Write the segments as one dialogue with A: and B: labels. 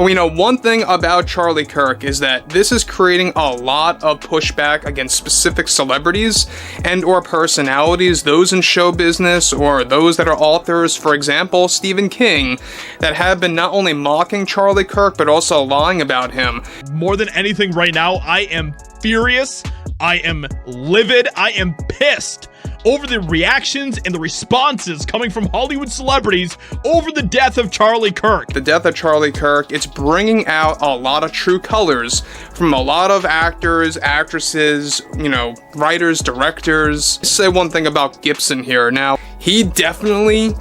A: But one thing about Charlie Kirk is that this is creating a lot of pushback against specific celebrities and or personalities, those in show business or those that are authors, for example, Stephen King, that have been not only mocking Charlie Kirk, but also lying about him.
B: More than anything right now, I am furious, I am livid, I am pissed over the reactions and the responses coming from Hollywood celebrities over the death of Charlie Kirk.
A: The death of Charlie Kirk, it's bringing out a lot of true colors from a lot of actors, actresses, writers, directors. I'll say one thing about Gibson here. Now, he definitely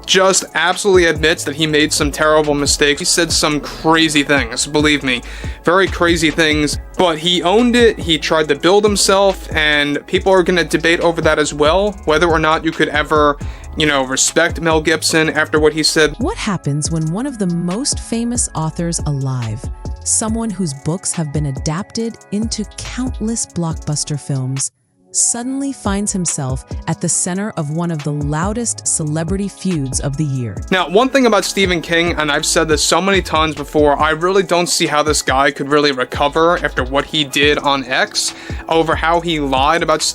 A: just absolutely admits that he made some terrible mistakes. He said some crazy things, believe me, very crazy things, but he owned it. He tried to build himself, and people are going to debate over that as well, whether or not you could ever, respect Mel Gibson after what he said.
C: What happens when one of the most famous authors alive, someone whose books have been adapted into countless blockbuster films, suddenly finds himself at the center of one of the loudest celebrity feuds of the year?
A: Now, one thing about Stephen King, and I've said this so many times before, I really don't see how this guy could really recover after what he did on X over how he lied about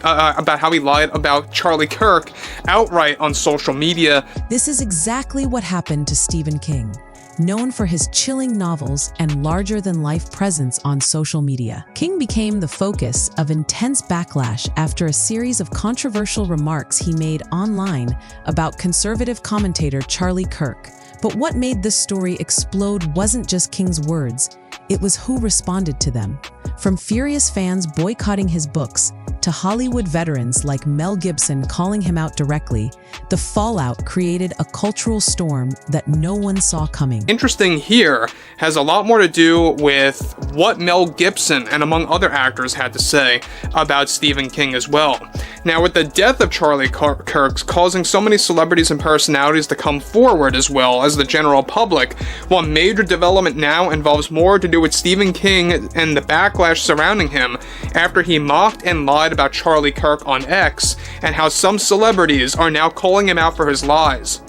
A: about Charlie Kirk outright on social media.
C: This is exactly what happened to Stephen King. Known for his chilling novels and larger-than-life presence on social media, King became the focus of intense backlash after a series of controversial remarks he made online about conservative commentator Charlie Kirk. But what made this story explode wasn't just King's words, it was who responded to them. From furious fans boycotting his books to Hollywood veterans like Mel Gibson calling him out directly, the fallout created a cultural storm that no one saw coming.
A: Interesting here has a lot more to do with what Mel Gibson and among other actors had to say about Stephen King as well. Now, with the death of Charlie Kirk causing so many celebrities and personalities to come forward as well as the general public, one major development now involves more to do with Stephen King and the backlash surrounding him after he mocked and lied about Charlie Kirk on X, and how some celebrities are now calling him out for his lies.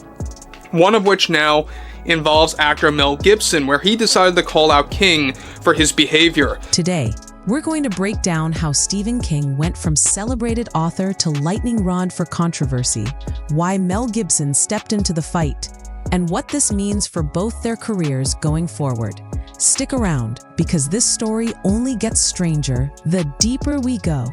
A: One of which now involves actor Mel Gibson, where he decided to call out King for his behavior.
C: Today, we're going to break down how Stephen King went from celebrated author to lightning rod for controversy, why Mel Gibson stepped into the fight, and what this means for both their careers going forward. Stick around, because this story only gets stranger the deeper we go.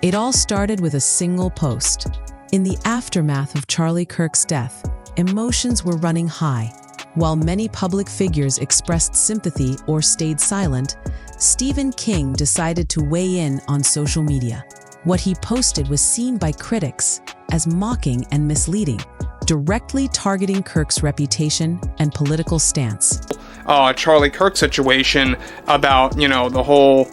C: It all started with a single post. In the aftermath of Charlie Kirk's death, emotions were running high. While many public figures expressed sympathy or stayed silent, Stephen King decided to weigh in on social media. What he posted was seen by critics as mocking and misleading, directly targeting Kirk's reputation and political stance.
A: Charlie Kirk situation about, the whole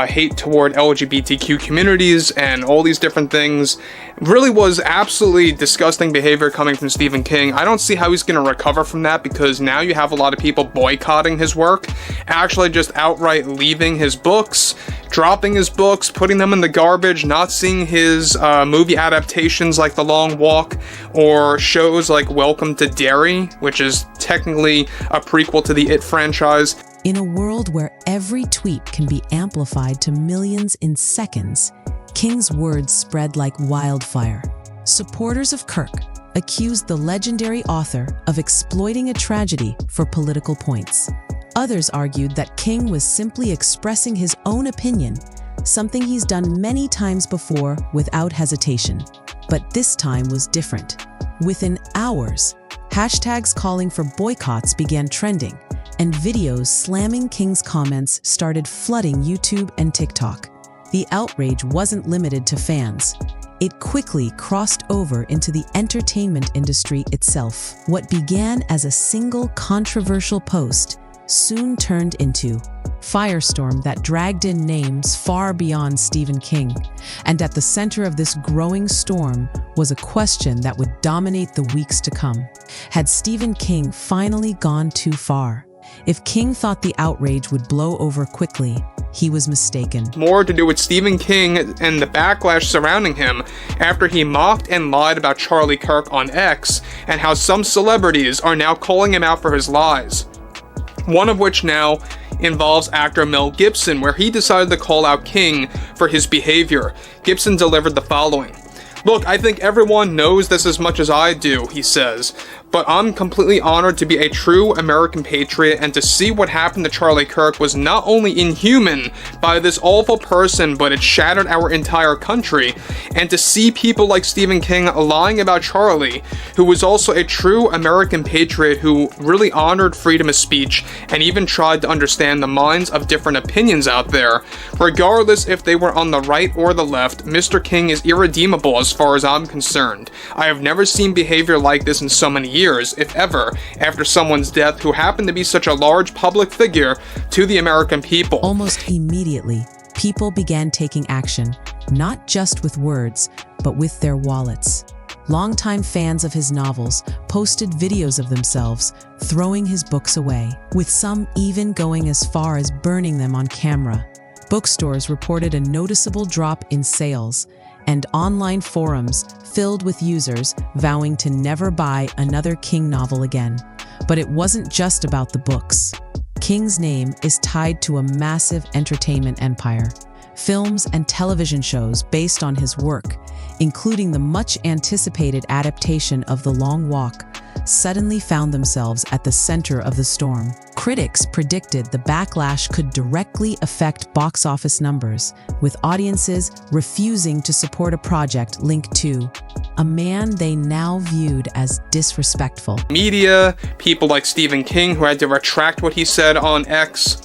A: hate toward LGBTQ communities and all these different things really was absolutely disgusting behavior coming from Stephen King. I don't see how he's going to recover from that, because now you have a lot of people boycotting his work, actually just outright leaving his books, dropping his books, putting them in the garbage, not seeing his movie adaptations like The Long Walk or shows like Welcome to Derry, which is technically a prequel to the It franchise.
C: In a world where every tweet can be amplified to millions in seconds, King's words spread like wildfire. Supporters of Kirk accused the legendary author of exploiting a tragedy for political points. Others argued that King was simply expressing his own opinion, something he's done many times before without hesitation. But this time was different. Within hours, hashtags calling for boycotts began trending, and videos slamming King's comments started flooding YouTube and TikTok. The outrage wasn't limited to fans. It quickly crossed over into the entertainment industry itself. What began as a single controversial post soon turned into firestorm that dragged in names far beyond Stephen King. And at the center of this growing storm was a question that would dominate the weeks to come. Had Stephen King finally gone too far? If King thought the outrage would blow over quickly, he was mistaken.
A: More to do with Stephen King and the backlash surrounding him after he mocked and lied about Charlie Kirk on X, and how some celebrities are now calling him out for his lies. one of which now involves actor Mel Gibson, where he decided to call out King for his behavior. Gibson delivered the following. "Look, I think everyone knows this as much as I do," he says, "but I'm completely honored to be a true American patriot, and to see what happened to Charlie Kirk was not only inhuman by this awful person, but it shattered our entire country. And to see people like Stephen King lying about Charlie, who was also a true American patriot who really honored freedom of speech and even tried to understand the minds of different opinions out there. Regardless if they were on the right or the left, Mr. King is irredeemable as far as I'm concerned. I have never seen behavior like this in so many years, if ever, after someone's death who happened to be such a large public figure to the American people."
C: Almost immediately, people began taking action, not just with words, but with their wallets. Longtime fans of his novels posted videos of themselves throwing his books away, with some even going as far as burning them on camera. Bookstores reported a noticeable drop in sales, and online forums filled with users vowing to never buy another King novel again. But it wasn't just about the books. King's name is tied to a massive entertainment empire. Films and television shows based on his work, including the much-anticipated adaptation of The Long Walk, suddenly found themselves at the center of the storm. Critics predicted the backlash could directly affect box office numbers, with audiences refusing to support a project linked to a man they now viewed as disrespectful.
A: Media, people like Stephen King, who had to retract what he said on X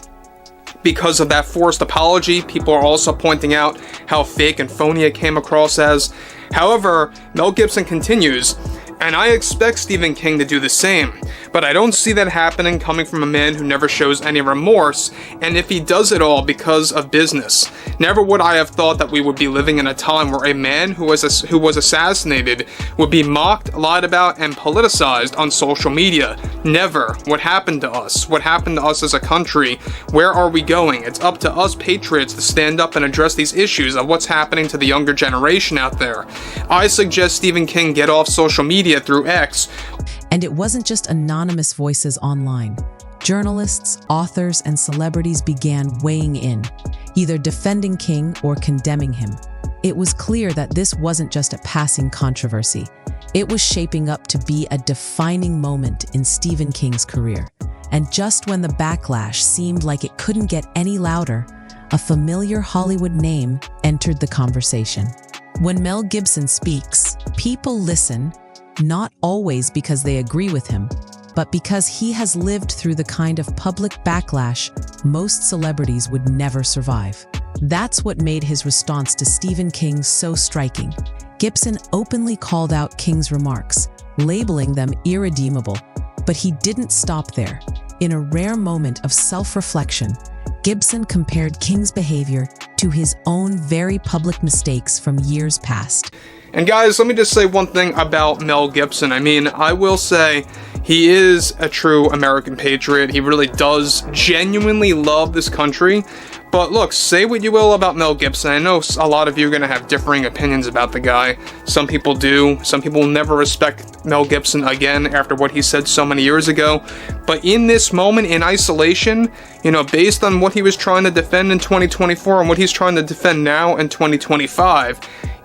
A: because of that forced apology. People are also pointing out how fake and phony it came across as. However, Mel Gibson continues, "And I expect Stephen King to do the same, but I don't see that happening coming from a man who never shows any remorse, and if he does it all because of business. Never would I have thought that we would be living in a time where a man who was assassinated would be mocked, lied about, and politicized on social media. Never. What happened to us? What happened to us as a country? Where are we going? It's up to us patriots to stand up and address these issues of what's happening to the younger generation out there. I suggest Stephen King get off social media through X."
C: And it wasn't just anonymous voices online. Journalists, authors, and celebrities began weighing in, either defending King or condemning him. It was clear that this wasn't just a passing controversy. It was shaping up to be a defining moment in Stephen King's career. And just when the backlash seemed like it couldn't get any louder, a familiar Hollywood name entered the conversation. When Mel Gibson speaks, people listen, not always because they agree with him, but because he has lived through the kind of public backlash most celebrities would never survive. That's what made his response to Stephen King so striking. Gibson openly called out King's remarks, labeling them irredeemable. But he didn't stop there. In a rare moment of self-reflection, Gibson compared King's behavior to his own very public mistakes from years past.
A: And guys, let me just say one thing about Mel Gibson. I mean, I will say he is a true American patriot. He really does genuinely love this country. But look, say what you will about Mel Gibson. I know a lot of you are going to have differing opinions about the guy. Some people do. Some people will never respect Mel Gibson again after what he said so many years ago. But in this moment, in isolation, based on what he was trying to defend in 2024 and what he's trying to defend now in 2025,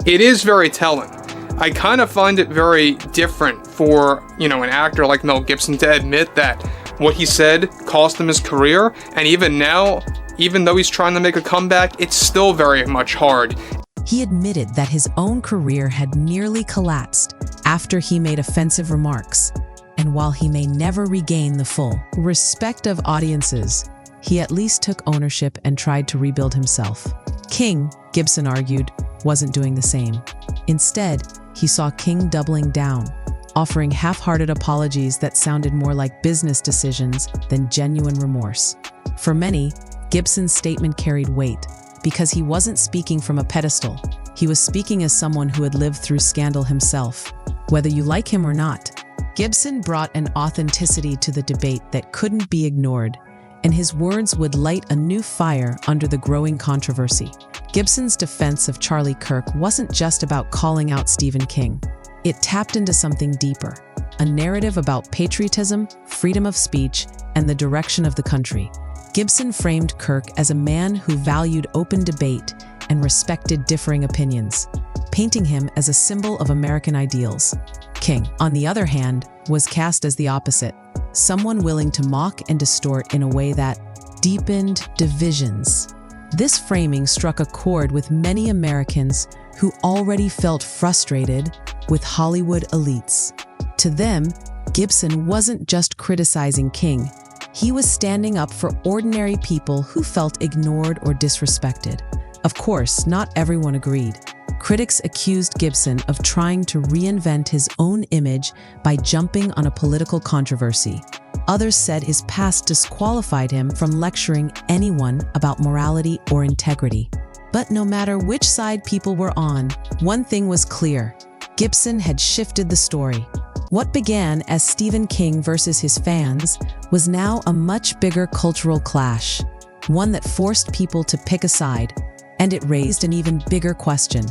A: it is very telling. I kind of find it very different for, an actor like Mel Gibson to admit that what he said cost him his career, and even now, even though he's trying to make a comeback, it's still very much hard.
C: He admitted that his own career had nearly collapsed after he made offensive remarks, and while he may never regain the full respect of audiences, he at least took ownership and tried to rebuild himself. King, Gibson argued, wasn't doing the same. Instead, he saw King doubling down, offering half-hearted apologies that sounded more like business decisions than genuine remorse. For many, Gibson's statement carried weight because he wasn't speaking from a pedestal. He was speaking as someone who had lived through scandal himself. Whether you like him or not, Gibson brought an authenticity to the debate that couldn't be ignored, and his words would light a new fire under the growing controversy. Gibson's defense of Charlie Kirk wasn't just about calling out Stephen King. It tapped into something deeper, a narrative about patriotism, freedom of speech, and the direction of the country. Gibson framed Kirk as a man who valued open debate and respected differing opinions, painting him as a symbol of American ideals. King, on the other hand, was cast as the opposite, someone willing to mock and distort in a way that deepened divisions. This framing struck a chord with many Americans who already felt frustrated with Hollywood elites. To them, Gibson wasn't just criticizing King. He was standing up for ordinary people who felt ignored or disrespected. Of course, not everyone agreed. Critics accused Gibson of trying to reinvent his own image by jumping on a political controversy. Others said his past disqualified him from lecturing anyone about morality or integrity. But no matter which side people were on, one thing was clear: Gibson had shifted the story. What began as Stephen King versus his fans was now a much bigger cultural clash, one that forced people to pick a side, and it raised an even bigger question.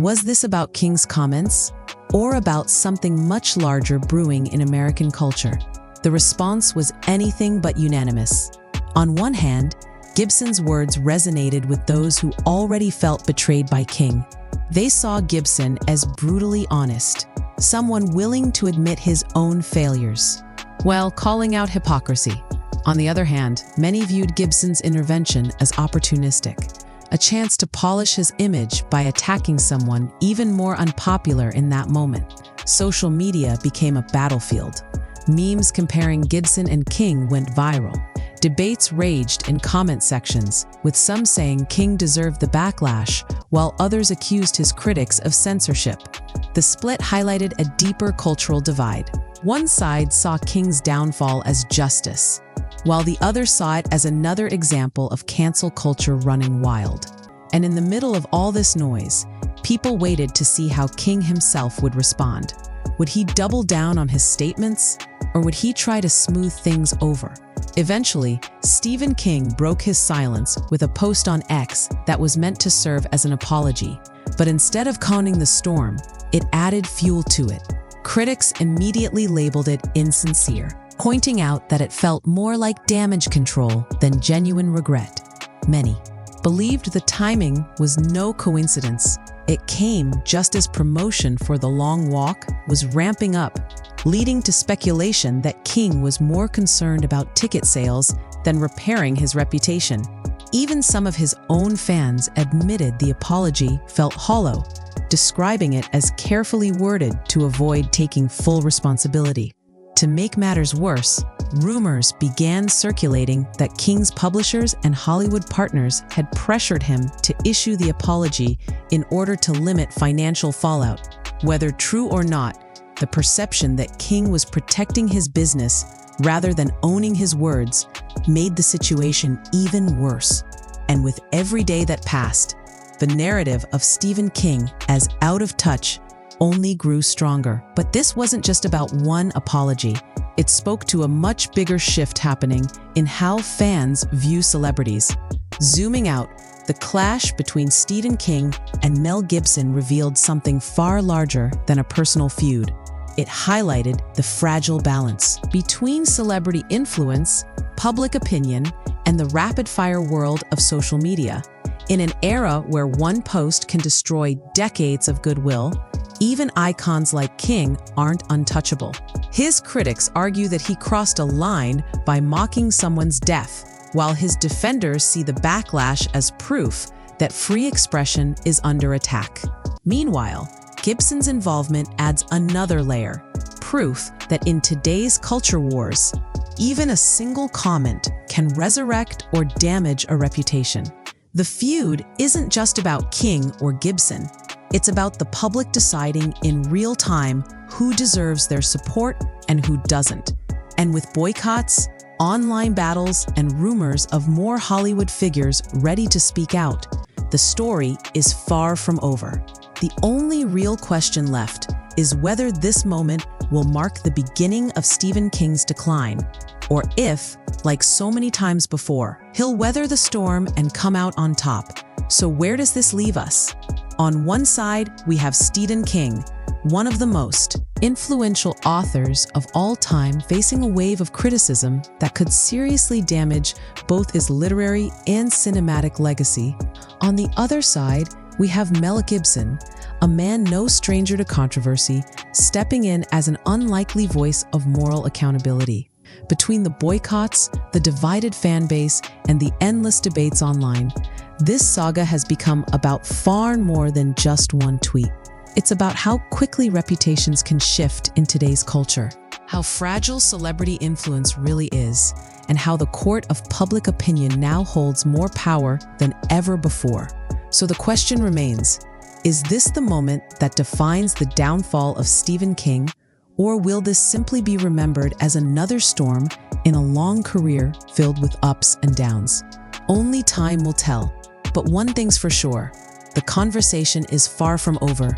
C: Was this about King's comments, or about something much larger brewing in American culture? The response was anything but unanimous. On one hand, Gibson's words resonated with those who already felt betrayed by King. They saw Gibson as brutally honest, someone willing to admit his own failures, while calling out hypocrisy. On the other hand, many viewed Gibson's intervention as opportunistic, a chance to polish his image by attacking someone even more unpopular in that moment. Social media became a battlefield. Memes comparing Gibson and King went viral. Debates raged in comment sections, with some saying King deserved the backlash, while others accused his critics of censorship. The split highlighted a deeper cultural divide. One side saw King's downfall as justice, while the other saw it as another example of cancel culture running wild. And in the middle of all this noise, people waited to see how King himself would respond. Would he double down on his statements, or would he try to smooth things over? Eventually, Stephen King broke his silence with a post on X that was meant to serve as an apology. But instead of calming the storm, it added fuel to it. Critics immediately labeled it insincere, pointing out that it felt more like damage control than genuine regret. Many believed the timing was no coincidence. It came just as promotion for The Long Walk was ramping up, leading to speculation that King was more concerned about ticket sales than repairing his reputation. Even some of his own fans admitted the apology felt hollow, describing it as carefully worded to avoid taking full responsibility. To make matters worse, rumors began circulating that King's publishers and Hollywood partners had pressured him to issue the apology in order to limit financial fallout. Whether true or not, the perception that King was protecting his business rather than owning his words made the situation even worse. And with every day that passed, the narrative of Stephen King as out of touch only grew stronger. But this wasn't just about one apology. It spoke to a much bigger shift happening in how fans view celebrities. Zooming out, the clash between Stephen King and Mel Gibson revealed something far larger than a personal feud. It highlighted the fragile balance between celebrity influence, public opinion, and the rapid-fire world of social media. In an era where one post can destroy decades of goodwill, even icons like King aren't untouchable. His critics argue that he crossed a line by mocking someone's death, while his defenders see the backlash as proof that free expression is under attack. Meanwhile, Gibson's involvement adds another layer, proof that in today's culture wars, even a single comment can resurrect or damage a reputation. The feud isn't just about King or Gibson. It's about the public deciding in real time who deserves their support and who doesn't. And with boycotts, online battles, and rumors of more Hollywood figures ready to speak out, the story is far from over. The only real question left is whether this moment will mark the beginning of Stephen King's decline, or if, like so many times before, he'll weather the storm and come out on top. So where does this leave us? On one side, we have Stephen King, one of the most influential authors of all time facing a wave of criticism that could seriously damage both his literary and cinematic legacy. On the other side, we have Mel Gibson, a man no stranger to controversy, stepping in as an unlikely voice of moral accountability. Between the boycotts, the divided fan base, and the endless debates online, this saga has become about far more than just one tweet. It's about how quickly reputations can shift in today's culture, how fragile celebrity influence really is, and how the court of public opinion now holds more power than ever before. So the question remains, is this the moment that defines the downfall of Stephen King, or will this simply be remembered as another storm in a long career filled with ups and downs? Only time will tell. But one thing's for sure, the conversation is far from over.